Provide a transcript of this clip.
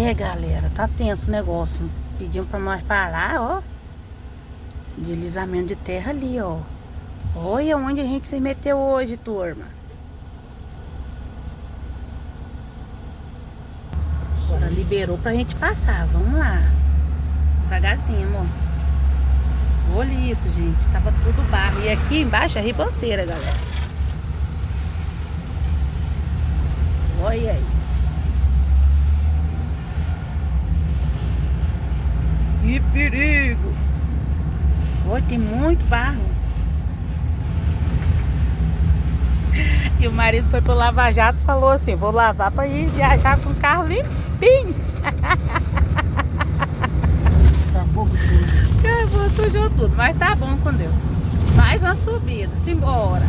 É, galera, tá tenso o negócio. Pediam pra nós parar, ó. Deslizamento de terra ali, ó. Olha onde a gente se meteu hoje, turma. Agora liberou pra gente passar. Vamos lá. Devagarzinho, amor. Olha isso, gente. Tava tudo barro. E aqui embaixo é ribanceira, galera. Olha aí. Que perigo! Olha, tem muito barro. E o marido foi pro Lava Jato e falou assim: vou lavar pra ir viajar com o carro limpinho. Acabou com tudo. Acabou, sujou tudo, mas tá bom com Deus. Mais uma subida, simbora.